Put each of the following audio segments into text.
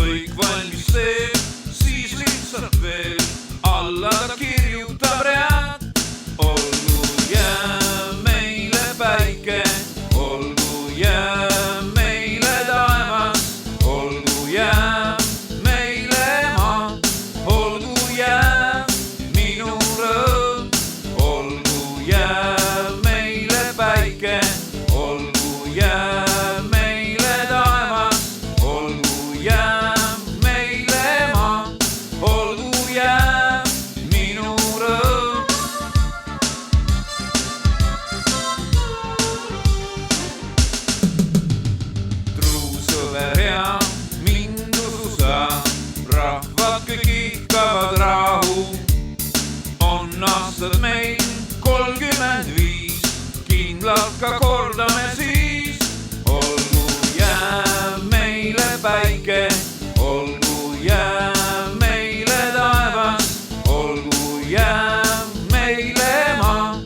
kõik valmis teeb, siis lihtsalt veel alla ta kirjutab read. Olgu jää meile päike, olgu jää meile taevas, olgu jää meile maa, olgu jää minu rõõm, olgu jää meile päike, olgu jää meile taevas, olgu jää meile maa, olgu jää minu rõõm. Truu sõber ja mind usu sa, rahvad kõik ihkavad rahu. On aastad meil 35, kindlalt ka kordame siis. Olgu jää meile päike, olgu jää meile taevas, olgu jää meile maa,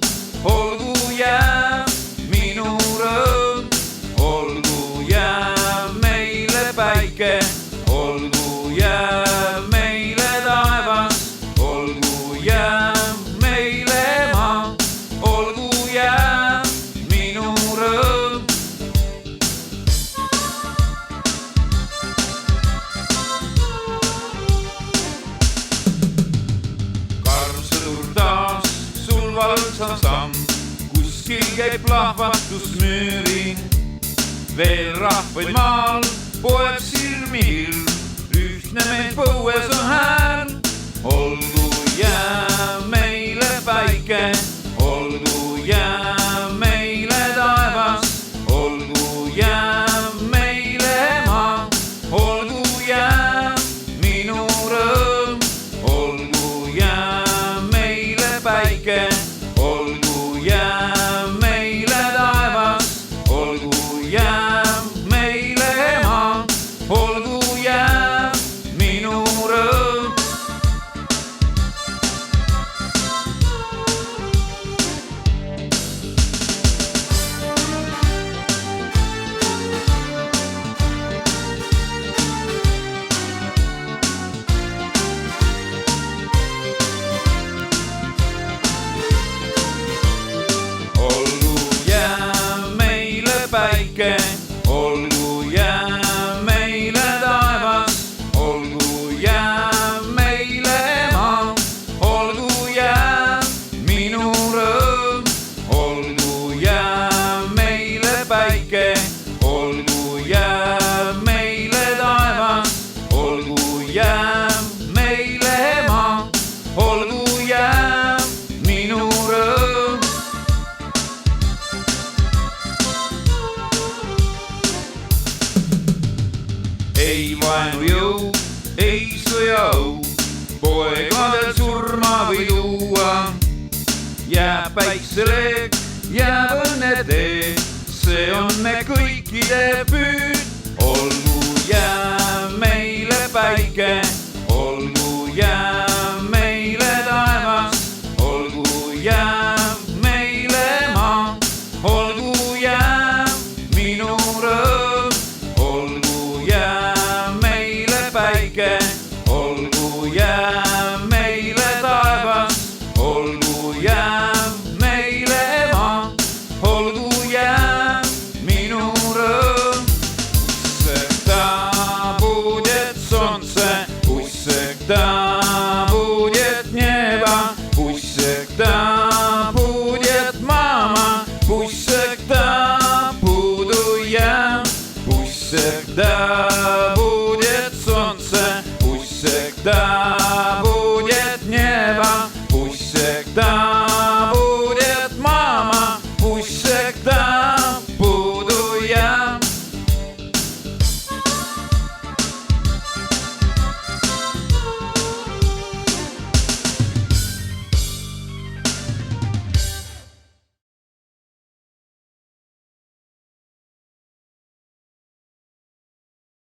olgu jää minu rõõm, olgu jää meile päike, olgu jää meile taevas, olgu jää meile maa, olgu jää minu rõõm. Karm sõdur taas, sul valvsam samm, kuskil käib plahvatusmüüring. Veel rahvaid maal poeb sirmi hirm, ühtne meil põues on hääl. Olgu jää meile päike, olgu jää meile taevas, olgu jää meile maa, olgu jää minu rõõm, olgu jää meile päike, olgu jää meile taevas, olgu jää meile maa, olgu jää minu rõõm. Olgu jää meile päike, olgu jää meile taevas, olgu jää meile maa, olgu jää minu rõõm, olgu jää meile päike, olgu jää meile taevas, olgu jää meile maa, olgu jää minu rõõm. Ei vaenujõu, ei sõjaõu, poegadel surma või luua. Jääb päikseleek, jääb õnnetee, see on me kõikide püüd. Olgu jää meile päike, olgu jää meile taevas, olgu jää meile maa, olgu jää minu rõõm, olgu jää meile päike,